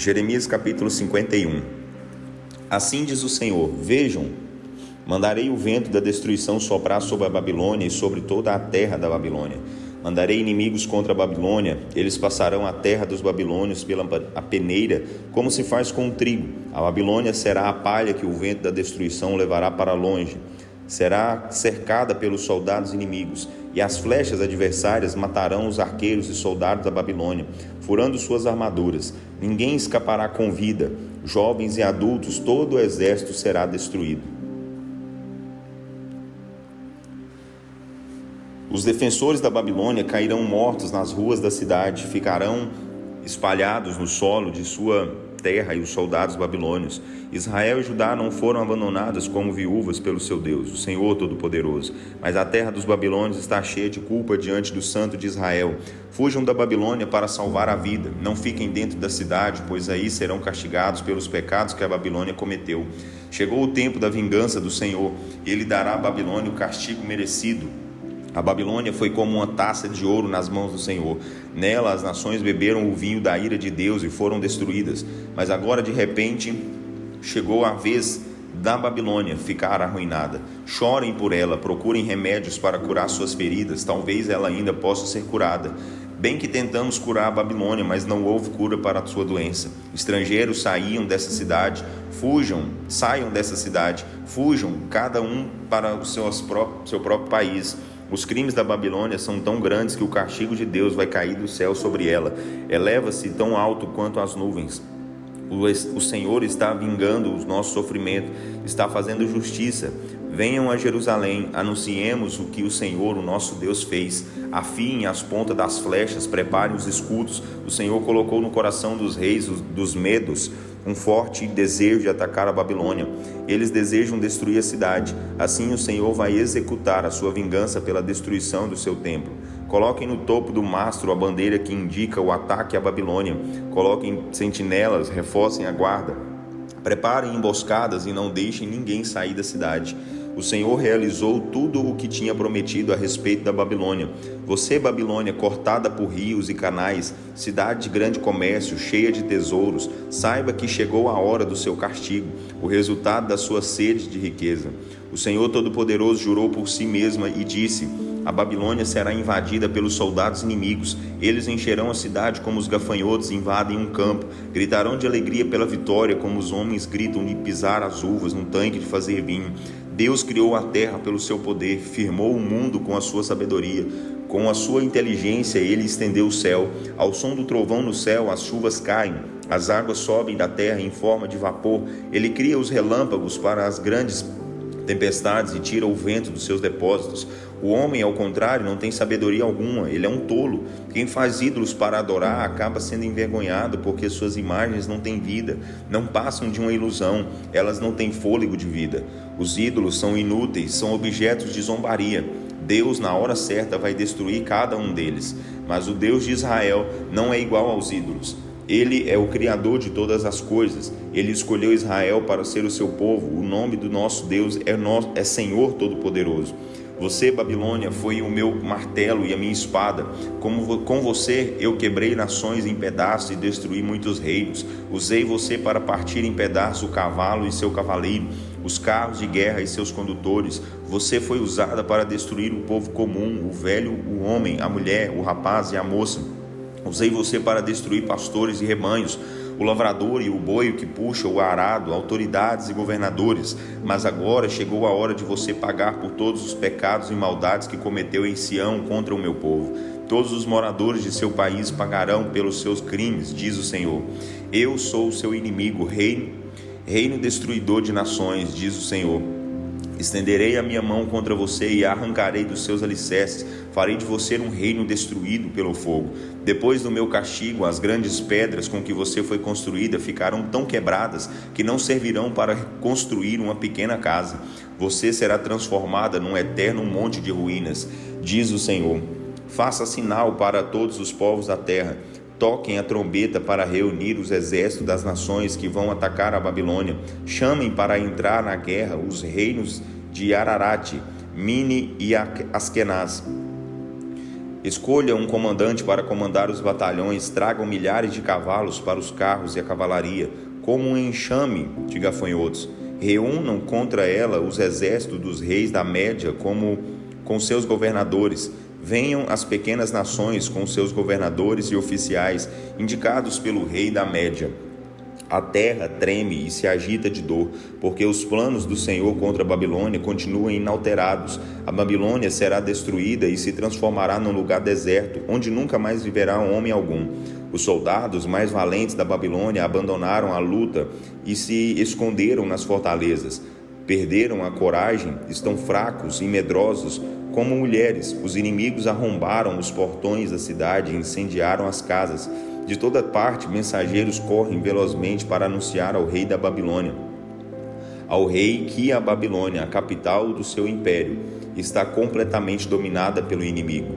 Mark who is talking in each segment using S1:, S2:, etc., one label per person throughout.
S1: Jeremias capítulo 51. Assim diz o Senhor: vejam, mandarei o vento da destruição soprar sobre a Babilônia e sobre toda a terra da Babilônia. Mandarei inimigos contra a Babilônia, eles passarão a terra dos babilônios pela peneira, como se faz com o trigo. A Babilônia será a palha que o vento da destruição levará para longe. Será cercada pelos soldados inimigos, e as flechas adversárias matarão os arqueiros e soldados da Babilônia, furando suas armaduras. Ninguém escapará com vida, jovens e adultos, todo o exército será destruído. Os defensores da Babilônia cairão mortos nas ruas da cidade, ficarão espalhados no solo de sua terra e os soldados babilônios. Israel e Judá não foram abandonadas como viúvas pelo seu Deus, o Senhor Todo-Poderoso. Mas a terra dos babilônios está cheia de culpa diante do Santo de Israel. Fujam da Babilônia para salvar a vida. Não fiquem dentro da cidade, pois aí serão castigados pelos pecados que a Babilônia cometeu. Chegou o tempo da vingança do Senhor, e Ele dará à Babilônia o castigo merecido. A Babilônia foi como uma taça de ouro nas mãos do Senhor. Nela as nações beberam o vinho da ira de Deus e foram destruídas. Mas agora, de repente, chegou a vez da Babilônia ficar arruinada. Chorem por ela, procurem remédios para curar suas feridas. Talvez ela ainda possa ser curada. Bem que tentamos curar a Babilônia, mas não houve cura para a sua doença. Estrangeiros saiam dessa cidade, saiam dessa cidade, fujam, cada um para o seu próprio país. Os crimes da Babilônia são tão grandes que o castigo de Deus vai cair do céu sobre ela. Eleva-se tão alto quanto as nuvens. O Senhor está vingando o nosso sofrimento, está fazendo justiça. Venham a Jerusalém, anunciemos o que o Senhor, o nosso Deus, fez. Afiem as pontas das flechas, preparem os escudos. O Senhor colocou no coração dos reis, dos medos, um forte desejo de atacar a Babilônia. Eles desejam destruir a cidade. Assim o Senhor vai executar a sua vingança pela destruição do seu templo. Coloquem no topo do mastro a bandeira que indica o ataque à Babilônia. Coloquem sentinelas, reforcem a guarda. Preparem emboscadas e não deixem ninguém sair da cidade. O Senhor realizou tudo o que tinha prometido a respeito da Babilônia. Você, Babilônia, cortada por rios e canais, cidade de grande comércio, cheia de tesouros, saiba que chegou a hora do seu castigo, o resultado da sua sede de riqueza. O Senhor Todo-Poderoso jurou por si mesma e disse: a Babilônia será invadida pelos soldados inimigos. Eles encherão a cidade como os gafanhotos invadem um campo. Gritarão de alegria pela vitória, como os homens gritam de pisar as uvas num tanque de fazer vinho. Deus criou a terra pelo seu poder, firmou o mundo com a sua sabedoria. Com a sua inteligência ele estendeu o céu. Ao som do trovão no céu as chuvas caem. As águas sobem da terra em forma de vapor. Ele cria os relâmpagos para as grandes tempestades e tira o vento dos seus depósitos. O homem, ao contrário, não tem sabedoria alguma, ele é um tolo. Quem faz ídolos para adorar acaba sendo envergonhado, porque suas imagens não têm vida, não passam de uma ilusão, elas não têm fôlego de vida. Os ídolos são inúteis, são objetos de zombaria. Deus, na hora certa, vai destruir cada um deles. Mas o Deus de Israel não é igual aos ídolos. Ele é o Criador de todas as coisas. Ele escolheu Israel para ser o seu povo. O nome do nosso Deus é Senhor Todo-Poderoso. Você, Babilônia, foi o meu martelo e a minha espada. Com você eu quebrei nações em pedaços e destruí muitos reinos. Usei você para partir em pedaços o cavalo e seu cavaleiro, os carros de guerra e seus condutores. Você foi usada para destruir o povo comum, o velho, o homem, a mulher, o rapaz e a moça. Usei você para destruir pastores e rebanhos, o lavrador e o boi que puxa o arado, autoridades e governadores. Mas agora chegou a hora de você pagar por todos os pecados e maldades que cometeu em Sião contra o meu povo. Todos os moradores de seu país pagarão pelos seus crimes, diz o Senhor. Eu sou o seu inimigo, reino destruidor de nações, diz o Senhor. Estenderei a minha mão contra você e a arrancarei dos seus alicerces. Farei de você um reino destruído pelo fogo. Depois do meu castigo, as grandes pedras com que você foi construída ficarão tão quebradas que não servirão para construir uma pequena casa. Você será transformada num eterno monte de ruínas, diz o Senhor. Faça sinal para todos os povos da terra. Toquem a trombeta para reunir os exércitos das nações que vão atacar a Babilônia. Chamem para entrar na guerra os reinos de Ararat, Mini e Askenaz. Escolha um comandante para comandar os batalhões, tragam milhares de cavalos para os carros e a cavalaria, como um enxame de gafanhotos. Reúnam contra ela os exércitos dos reis da Média com seus governadores. Venham as pequenas nações com seus governadores e oficiais, indicados pelo rei da Média. A terra treme e se agita de dor, porque os planos do Senhor contra a Babilônia continuam inalterados. A Babilônia será destruída e se transformará num lugar deserto, onde nunca mais viverá homem algum. Os soldados mais valentes da Babilônia abandonaram a luta e se esconderam nas fortalezas. Perderam a coragem, estão fracos e medrosos, como mulheres. Os inimigos arrombaram os portões da cidade e incendiaram as casas. De toda parte, mensageiros correm velozmente para anunciar ao rei da Babilônia, ao rei que a Babilônia, a capital do seu império, está completamente dominada pelo inimigo.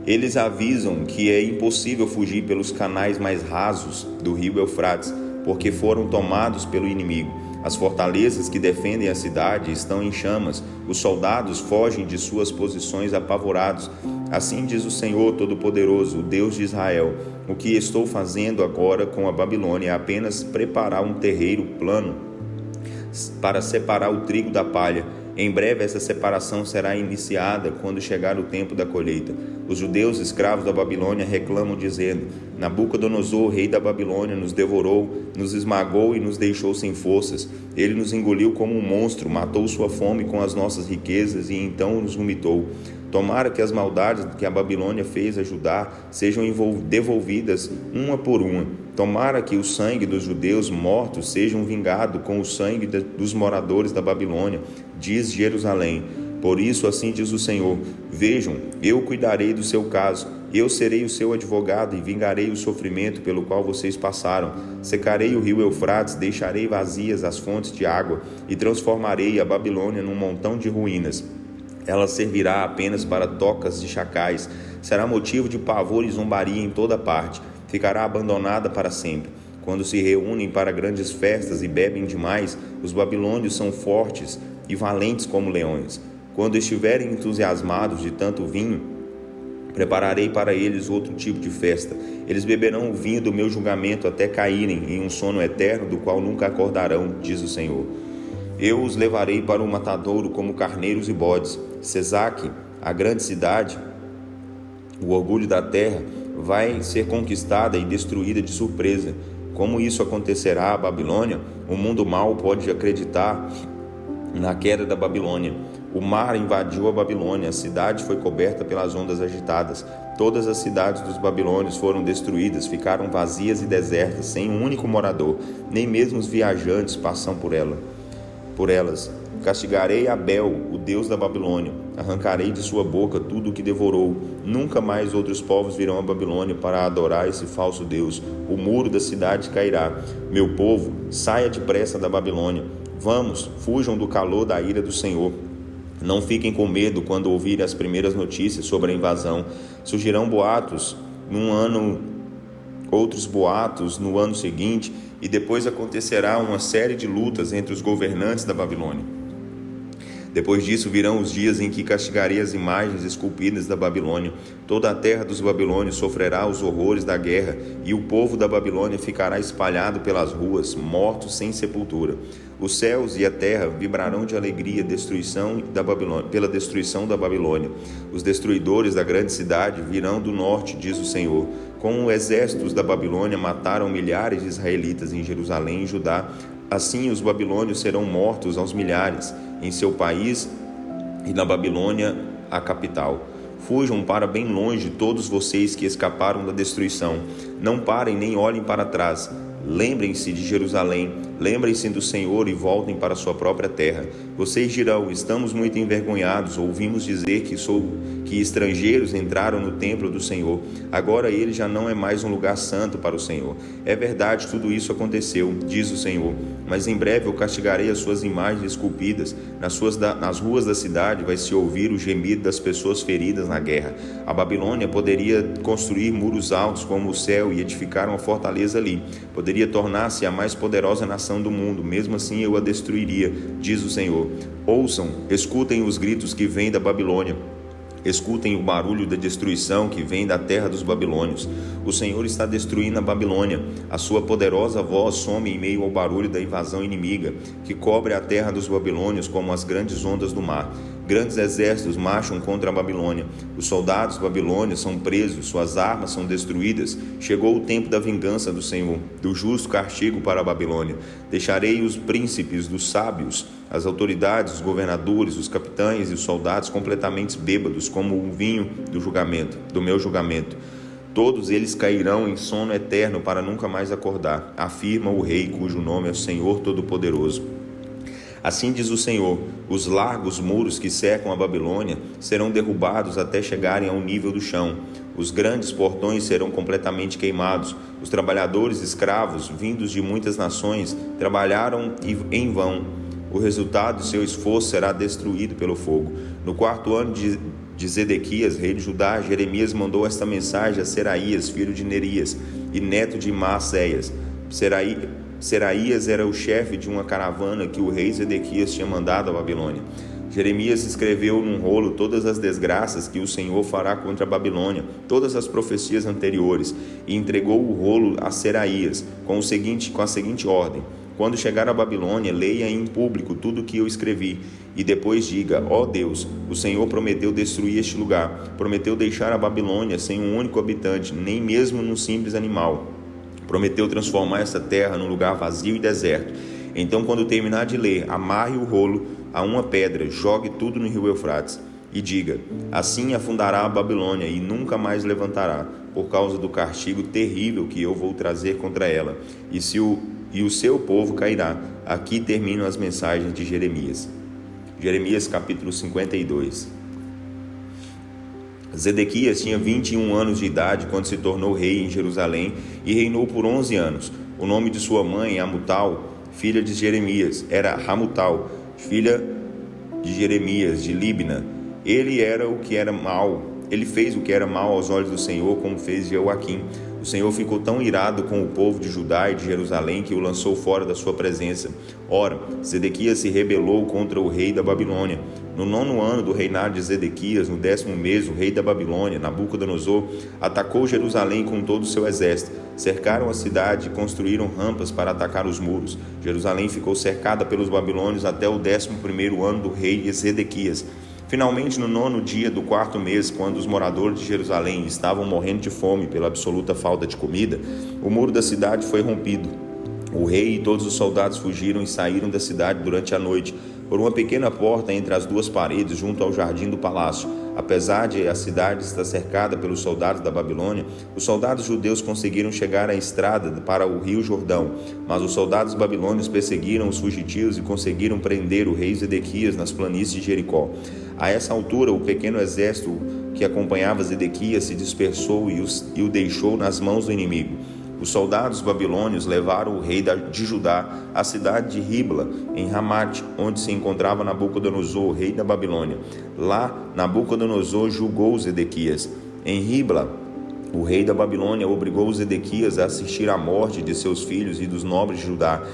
S1: Eles avisam que é impossível fugir pelos canais mais rasos do rio Eufrates, porque foram tomados pelo inimigo. As fortalezas que defendem a cidade estão em chamas, os soldados fogem de suas posições apavorados. Assim diz o Senhor Todo-Poderoso, o Deus de Israel: o que estou fazendo agora com a Babilônia é apenas preparar um terreiro plano para separar o trigo da palha. Em breve essa separação será iniciada quando chegar o tempo da colheita. Os judeus escravos da Babilônia reclamam dizendo: Nabucodonosor, rei da Babilônia, nos devorou, nos esmagou e nos deixou sem forças. Ele nos engoliu como um monstro, matou sua fome com as nossas riquezas e então nos vomitou. Tomara que as maldades que a Babilônia fez a Judá sejam devolvidas uma por uma. Tomara que o sangue dos judeus mortos seja vingado com o sangue dos moradores da Babilônia, diz Jerusalém. Por isso, assim diz o Senhor: vejam, eu cuidarei do seu caso, eu serei o seu advogado e vingarei o sofrimento pelo qual vocês passaram. Secarei o rio Eufrates, deixarei vazias as fontes de água e transformarei a Babilônia num montão de ruínas. Ela servirá apenas para tocas de chacais, será motivo de pavor e zombaria em toda parte, ficará abandonada para sempre. Quando se reúnem para grandes festas e bebem demais, os babilônios são fortes e valentes como leões. Quando estiverem entusiasmados de tanto vinho, prepararei para eles outro tipo de festa. Eles beberão o vinho do meu julgamento até caírem em um sono eterno do qual nunca acordarão, diz o Senhor. Eu os levarei para o matadouro como carneiros e bodes. Sesaque, a grande cidade, o orgulho da terra, vai ser conquistada e destruída de surpresa. Como isso acontecerá à Babilônia? O mundo mau pode acreditar na queda da Babilônia. O mar invadiu a Babilônia, a cidade foi coberta pelas ondas agitadas. Todas as cidades dos babilônios foram destruídas, ficaram vazias e desertas, sem um único morador, nem mesmo os viajantes passam por elas. Castigarei Abel, o Deus da Babilônia, arrancarei de sua boca tudo o que devorou. Nunca mais outros povos virão à Babilônia para adorar esse falso Deus. O muro da cidade cairá. Meu povo, saia depressa da Babilônia. Vamos, fujam do calor da ira do Senhor. Não fiquem com medo quando ouvirem as primeiras notícias sobre a invasão. Surgirão boatos num ano, outros boatos no ano seguinte, e depois acontecerá uma série de lutas entre os governantes da Babilônia. Depois disso virão os dias em que castigarei as imagens esculpidas da Babilônia. Toda a terra dos babilônios sofrerá os horrores da guerra, e o povo da Babilônia ficará espalhado pelas ruas, mortos sem sepultura. Os céus e a terra vibrarão de alegria pela destruição da Babilônia. Os destruidores da grande cidade virão do norte, diz o Senhor. Como exércitos da Babilônia mataram milhares de israelitas em Jerusalém e Judá, assim os babilônios serão mortos aos milhares em seu país e na Babilônia, a capital. Fujam para bem longe todos vocês que escaparam da destruição. Não parem nem olhem para trás. Lembrem-se de Jerusalém, lembrem-se do Senhor e voltem para sua própria terra. Vocês dirão: estamos muito envergonhados, ouvimos dizer que estrangeiros entraram no templo do Senhor. Agora ele já não é mais um lugar santo para o Senhor. É verdade, tudo isso aconteceu, diz o Senhor, mas em breve eu castigarei as suas imagens esculpidas. Nas ruas da cidade vai se ouvir o gemido das pessoas feridas na guerra. A Babilônia poderia construir muros altos como o céu e edificar uma fortaleza ali. Poderia tornar-se a mais poderosa nação do mundo, mesmo assim eu a destruiria, diz o Senhor. Ouçam, escutem os gritos que vêm da Babilônia. Escutem o barulho da destruição que vem da terra dos babilônios. O Senhor está destruindo a Babilônia. A sua poderosa voz some em meio ao barulho da invasão inimiga, que cobre a terra dos babilônios como as grandes ondas do mar. Grandes exércitos marcham contra a Babilônia. Os soldados babilônios são presos, suas armas são destruídas. Chegou o tempo da vingança do Senhor, do justo castigo para a Babilônia. Deixarei os príncipes dos sábios, as autoridades, os governadores, os capitães e os soldados completamente bêbados, como o vinho do meu julgamento. Todos eles cairão em sono eterno para nunca mais acordar, afirma o Rei, cujo nome é o Senhor Todo-Poderoso. Assim diz o Senhor: os largos muros que cercam a Babilônia serão derrubados até chegarem ao nível do chão. Os grandes portões serão completamente queimados. Os trabalhadores escravos, vindos de muitas nações, trabalharam em vão. O resultado de seu esforço será destruído pelo fogo. No 4º ano de Zedequias, rei de Judá, Jeremias mandou esta mensagem a Seraías, filho de Nerias, e neto de Maacéias. Seraías era o chefe de uma caravana que o rei Zedequias tinha mandado à Babilônia. Jeremias escreveu num rolo todas as desgraças que o Senhor fará contra a Babilônia, todas as profecias anteriores, e entregou o rolo a Seraías com a seguinte ordem: quando chegar à Babilônia, leia em público tudo o que eu escrevi, e depois diga: ó Deus, o Senhor prometeu destruir este lugar, prometeu deixar a Babilônia sem um único habitante, nem mesmo num simples animal. Prometeu transformar essa terra num lugar vazio e deserto. Então, quando terminar de ler, amarre o rolo a uma pedra, jogue tudo no rio Eufrates e diga: assim afundará a Babilônia e nunca mais levantará, por causa do castigo terrível que eu vou trazer contra ela, e o seu povo cairá. Aqui terminam as mensagens de Jeremias. Jeremias capítulo 52. Zedequias tinha 21 anos de idade quando se tornou rei em Jerusalém e reinou por 11 anos. O nome de sua mãe, Amutal, filha de Jeremias, era Ramutal, filha de Jeremias, de Libna. Ele fez o que era mal aos olhos do Senhor, como fez Jeoaquim. O Senhor ficou tão irado com o povo de Judá e de Jerusalém que o lançou fora da sua presença. Ora, Zedequias se rebelou contra o rei da Babilônia. No 9º ano do reinado de Zedequias, no 10º mês, o rei da Babilônia, Nabucodonosor, atacou Jerusalém com todo o seu exército. Cercaram a cidade e construíram rampas para atacar os muros. Jerusalém ficou cercada pelos babilônios até o 11º ano do rei Zedequias. Finalmente, no 9º dia do 4º mês, quando os moradores de Jerusalém estavam morrendo de fome pela absoluta falta de comida, o muro da cidade foi rompido. O rei e todos os soldados fugiram e saíram da cidade durante a noite, por uma pequena porta entre as duas paredes, junto ao jardim do palácio. Apesar de a cidade estar cercada pelos soldados da Babilônia, os soldados judeus conseguiram chegar à estrada para o rio Jordão, mas os soldados babilônios perseguiram os fugitivos e conseguiram prender o rei Zedequias nas planícies de Jericó. A essa altura, o pequeno exército que acompanhava Zedequias se dispersou e o deixou nas mãos do inimigo. Os soldados babilônios levaram o rei de Judá à cidade de Ribla, em Ramate, onde se encontrava Nabucodonosor, rei da Babilônia. Lá, Nabucodonosor julgou Zedequias. Em Ribla, o rei da Babilônia obrigou Zedequias a assistir à morte de seus filhos e dos nobres de Judá.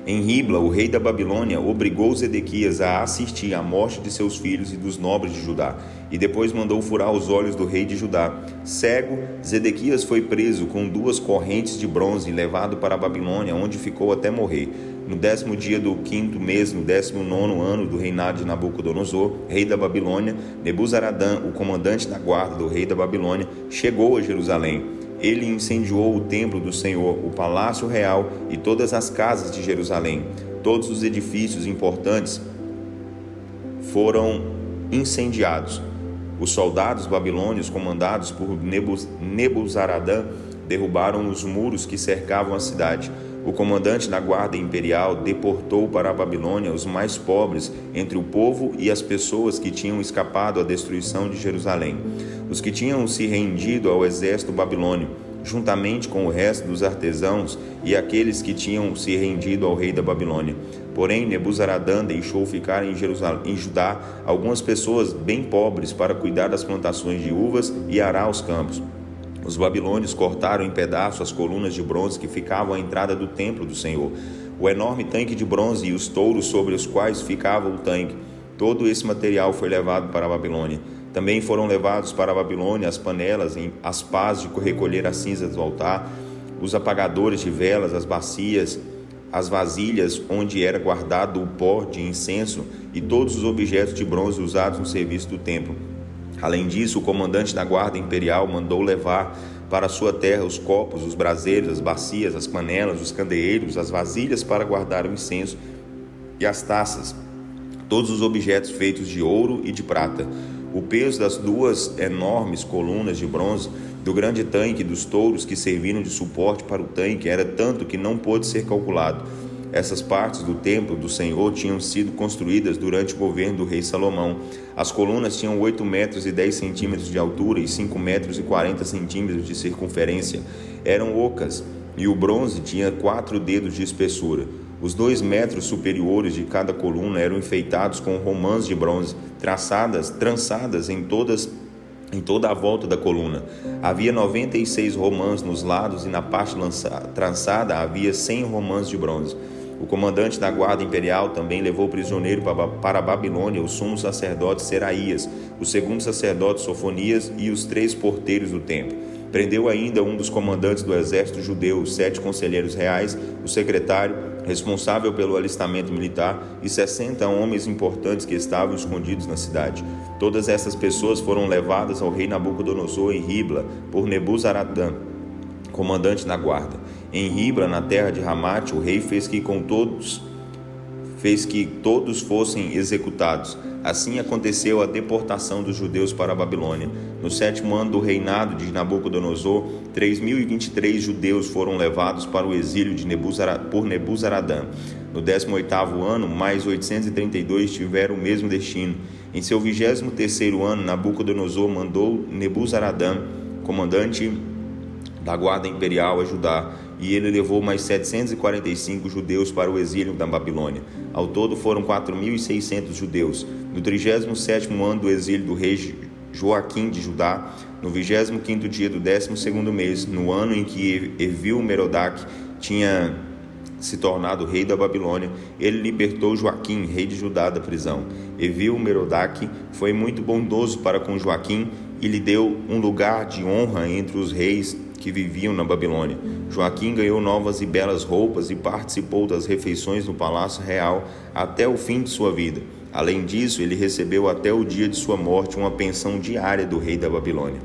S1: Em Ribla, o rei da Babilônia obrigou Zedequias a assistir à morte de seus filhos e dos nobres de Judá, e depois mandou furar os olhos do rei de Judá. Cego, Zedequias foi preso com 2 correntes de bronze e levado para a Babilônia, onde ficou até morrer. No 10º dia do 5º mês, no 19º ano do reinado de Nabucodonosor, rei da Babilônia, Nebuzaradã, o comandante da guarda do rei da Babilônia, chegou a Jerusalém. Ele incendiou o templo do Senhor, o palácio real e todas as casas de Jerusalém. Todos os edifícios importantes foram incendiados. Os soldados babilônios, comandados por Nebuzaradã, derrubaram os muros que cercavam a cidade. O comandante da guarda imperial deportou para a Babilônia os mais pobres entre o povo e as pessoas que tinham escapado à destruição de Jerusalém, os que tinham se rendido ao exército babilônio, juntamente com o resto dos artesãos e aqueles que tinham se rendido ao rei da Babilônia. Porém, Nebuzaradã deixou ficar em Judá algumas pessoas bem pobres para cuidar das plantações de uvas e arar os campos. Os babilônios cortaram em pedaços as colunas de bronze que ficavam à entrada do templo do Senhor. o enorme tanque de bronze e os touros sobre os quais ficava o tanque. Todo esse material foi levado para a Babilônia. Também foram levados para a Babilônia as panelas, as pás de recolher as cinzas do altar, os apagadores de velas, as bacias, as vasilhas onde era guardado o pó de incenso e todos os objetos de bronze usados no serviço do templo. Além disso, o comandante da guarda imperial mandou levar para sua terra os copos, os braseiros, as bacias, as panelas, os candeeiros, as vasilhas para guardar o incenso e as taças, todos os objetos feitos de ouro e de prata. O peso das duas enormes colunas de bronze do grande tanque e dos touros que serviram de suporte para o tanque era tanto que não pôde ser calculado. Essas partes do templo do Senhor tinham sido construídas durante o governo do rei Salomão. As colunas tinham 8 metros e 10 centímetros de altura e 5 metros e 40 centímetros de circunferência. Eram ocas e o bronze tinha 4 dedos de espessura. Os 2 metros superiores de cada coluna eram enfeitados com romãs de bronze, trançadas em toda a volta da coluna. Havia 96 romãs nos lados e na parte trançada havia 100 romãs de bronze. O comandante da guarda imperial também levou prisioneiro para a Babilônia o sumo sacerdote Seraías, o segundo sacerdote Sofonias e os 3 porteiros do templo. Prendeu ainda um dos comandantes do exército judeu, os 7 conselheiros reais, o secretário, responsável pelo alistamento militar, e 60 homens importantes que estavam escondidos na cidade. Todas essas pessoas foram levadas ao rei Nabucodonosor em Ribla por Nebuzaradã, comandante da guarda. Em Ribla, na terra de Ramate, o rei fez que todos fossem executados. Assim aconteceu a deportação dos judeus para a Babilônia. No 7º ano do reinado de Nabucodonosor, 3.023 judeus foram levados para o exílio por Nebuzaradã. No 18º ano, mais 832 tiveram o mesmo destino. Em seu 23º ano, Nabucodonosor mandou Nebuzaradã, comandante da guarda imperial, a Judá, e ele levou mais 745 judeus para o exílio da Babilônia. Ao todo foram 4.600 judeus. No 37º ano do exílio do rei Joaquim de Judá, no 25º dia do 12º mês, no ano em que Evil-Merodach tinha se tornado rei da Babilônia, ele libertou Joaquim, rei de Judá, da prisão. Evil-Merodach foi muito bondoso para com Joaquim e lhe deu um lugar de honra entre os reis que viviam na Babilônia. Joaquim ganhou novas e belas roupas e participou das refeições no palácio real até o fim de sua vida. Além disso, ele recebeu até o dia de sua morte uma pensão diária do rei da Babilônia.